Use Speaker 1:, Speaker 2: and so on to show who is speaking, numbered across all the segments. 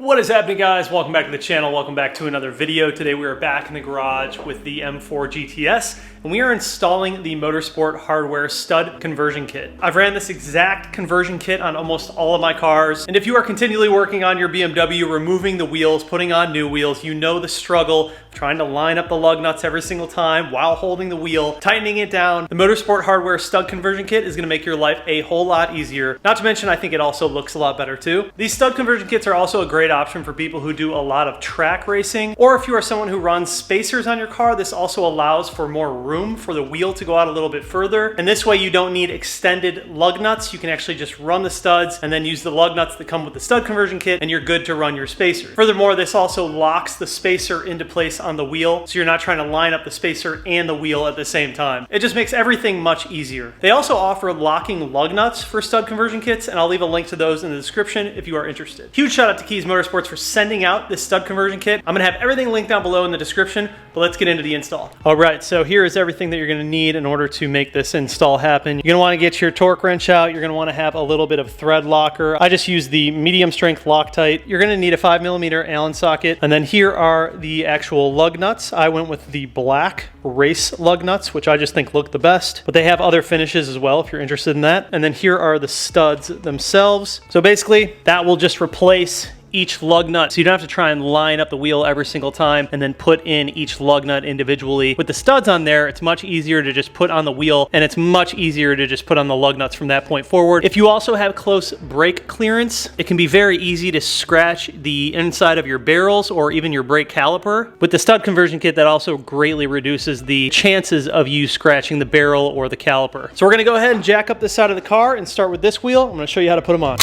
Speaker 1: What is happening, guys? Welcome back to the channel. Welcome back to another video. Today we are back in the garage with the M4 GTS and we are installing the Motorsport hardware stud conversion kit. I've ran this exact conversion kit on almost all of my cars, and if you are continually working on your BMW, removing the wheels, putting on new wheels, you know the struggle of trying to line up the lug nuts every single time while holding the wheel, tightening it down. The Motorsport hardware stud conversion kit is going to make your life a whole lot easier. Not to mention, I think it also looks a lot better too. These stud conversion kits are also a great option for people who do a lot of track racing, or if you are someone who runs spacers on your car. This also allows for more room for the wheel to go out a little bit further, and this way you don't need extended lug nuts. You can actually just run the studs and then use the lug nuts that come with the stud conversion kit, and you're good to run your spacer. Furthermore, this also locks the spacer into place on the wheel, so you're not trying to line up the spacer and the wheel at the same time. It just makes everything much easier. They also offer locking lug nuts for stud conversion kits, and I'll leave a link to those in the description if you are interested. Huge shout out to Keys Motorsports for sending out this stud conversion kit. I'm gonna have everything linked down below in the description, but let's get into the install. All right, so here is everything that you're gonna need in order to make this install happen. You're gonna wanna get your torque wrench out. You're gonna wanna have a little bit of thread locker. I just use the medium strength Loctite. You're gonna need a 5mm Allen socket. And then here are the actual lug nuts. I went with the black race lug nuts, which I just think look the best, but they have other finishes as well if you're interested in that. And then here are the studs themselves. So basically that will just replace each lug nut, so you don't have to try and line up the wheel every single time and then put in each lug nut individually. With the studs on there, it's much easier to just put on the wheel, and it's much easier to just put on the lug nuts from that point forward. If you also have close brake clearance, it can be very easy to scratch the inside of your barrels or even your brake caliper. With the stud conversion kit, that also greatly reduces the chances of you scratching the barrel or the caliper. So we're gonna go ahead and jack up this side of the car and start with this wheel. I'm gonna show you how to put them on.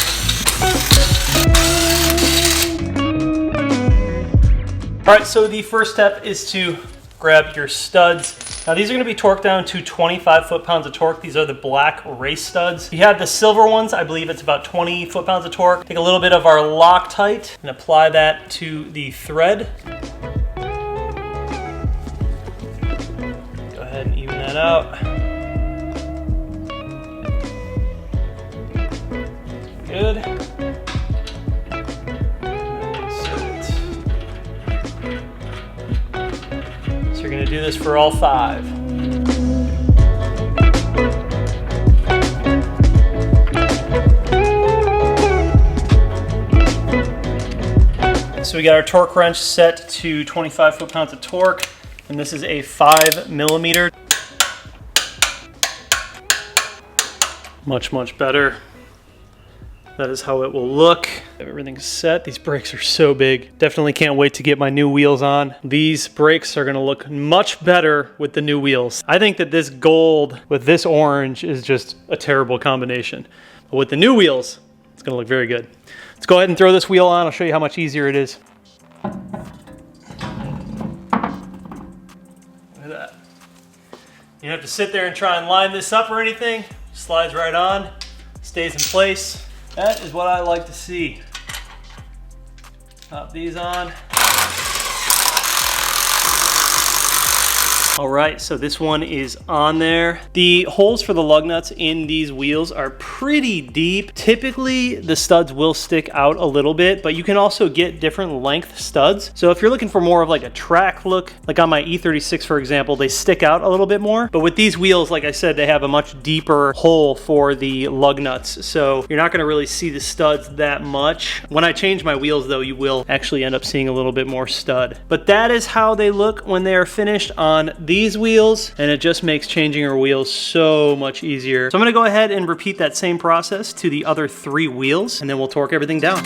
Speaker 1: All right, so the first step is to grab your studs. Now these are gonna be torqued down to 25 foot-pounds of torque. These are the black race studs. If you have the silver ones, I believe it's about 20 foot-pounds of torque. Take a little bit of our Loctite and apply that to the thread. Go ahead and even that out. Good. So you're going to do this for all 5. So we got our torque wrench set to 25 foot-pounds of torque, and this is a 5mm. Much better. That is how it will look. Everything's set. These brakes are so big. Definitely can't wait to get my new wheels on. These brakes are gonna look much better with the new wheels. I think that this gold with this orange is just a terrible combination. But with the new wheels, it's gonna look very good. Let's go ahead and throw this wheel on. I'll show you how much easier it is. Look at that. You don't have to sit there and try and line this up or anything. Slides right on, stays in place. That is what I like to see. Pop these on. All right, so this one is on there. The holes for the lug nuts in these wheels are pretty deep. Typically, the studs will stick out a little bit, but you can also get different length studs. So if you're looking for more of like a track look, like on my E36, for example, they stick out a little bit more. But with these wheels, like I said, they have a much deeper hole for the lug nuts. So you're not gonna really see the studs that much. When I change my wheels though, you will actually end up seeing a little bit more stud. But that is how they look when they are finished on these wheels, and it just makes changing your wheels so much easier. So I'm gonna go ahead and repeat that same process to the other 3 wheels, and then we'll torque everything down.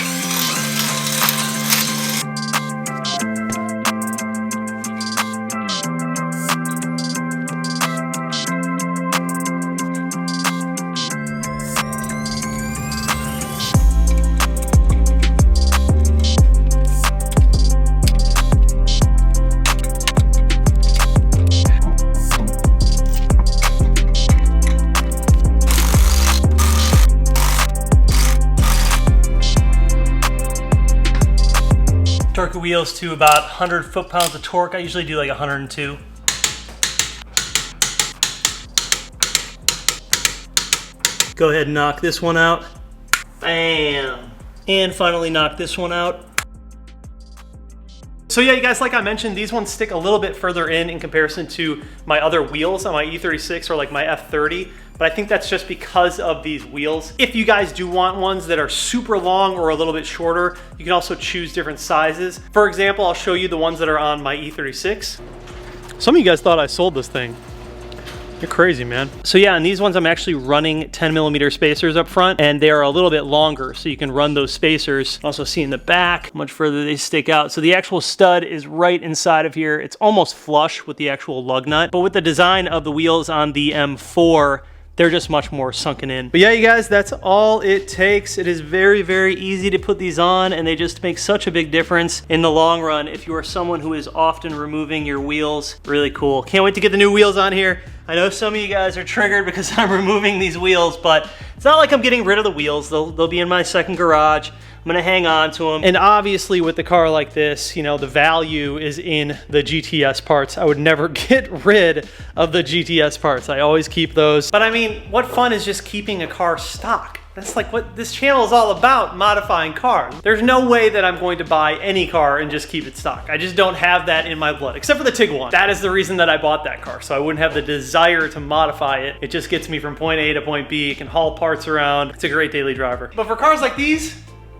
Speaker 1: Torque the wheels to about 100 foot-pounds of torque. I usually do like 102. Go ahead and knock this one out. Bam. And finally knock this one out. So yeah, you guys, like I mentioned, these ones stick a little bit further in comparison to my other wheels on my E36 or like my F30. But I think that's just because of these wheels. If you guys do want ones that are super long or a little bit shorter, you can also choose different sizes. For example, I'll show you the ones that are on my E36. Some of you guys thought I sold this thing. You're crazy, man. So yeah, and these ones I'm actually running 10mm spacers up front, and they are a little bit longer, so you can run those spacers. Also see in the back how much further they stick out. So the actual stud is right inside of here. It's almost flush with the actual lug nut, but with the design of the wheels on the M4, they're just much more sunken in. But yeah, you guys, that's all it takes. It is very, very easy to put these on, and they just make such a big difference in the long run if you are someone who is often removing your wheels. Really cool. Can't wait to get the new wheels on here. I know some of you guys are triggered because I'm removing these wheels, but it's not like I'm getting rid of the wheels. They'll be in my second garage. I'm gonna hang on to them. And obviously with the car like this, you know, the value is in the GTS parts. I would never get rid of the GTS parts. I always keep those. But I mean, what fun is just keeping a car stock? That's like what this channel is all about, modifying cars. There's no way that I'm going to buy any car and just keep it stock. I just don't have that in my blood, except for the Tiguan. That is the reason that I bought that car, so I wouldn't have the desire to modify it. It just gets me from point A to point B. It can haul parts around. It's a great daily driver. But for cars like these,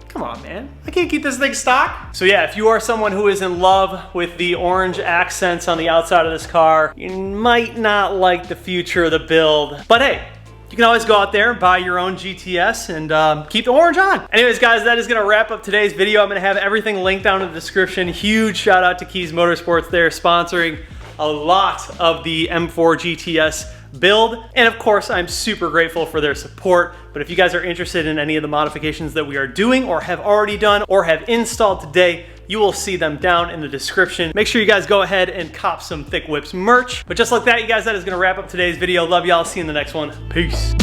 Speaker 1: come on, man. I can't keep this thing stock. So yeah, if you are someone who is in love with the orange accents on the outside of this car, you might not like the future of the build. But hey, you can always go out there and buy your own GTS and keep the orange on. Anyways, guys, that is gonna wrap up today's video. I'm gonna have everything linked down in the description. Huge shout out to Keys Motorsports. They're sponsoring a lot of the M4 GTS build. And of course, I'm super grateful for their support. But if you guys are interested in any of the modifications that we are doing or have already done or have installed today, you will see them down in the description. Make sure you guys go ahead and cop some Thick Whips merch. But just like that, you guys, that is gonna wrap up today's video. Love y'all, see you in the next one. Peace.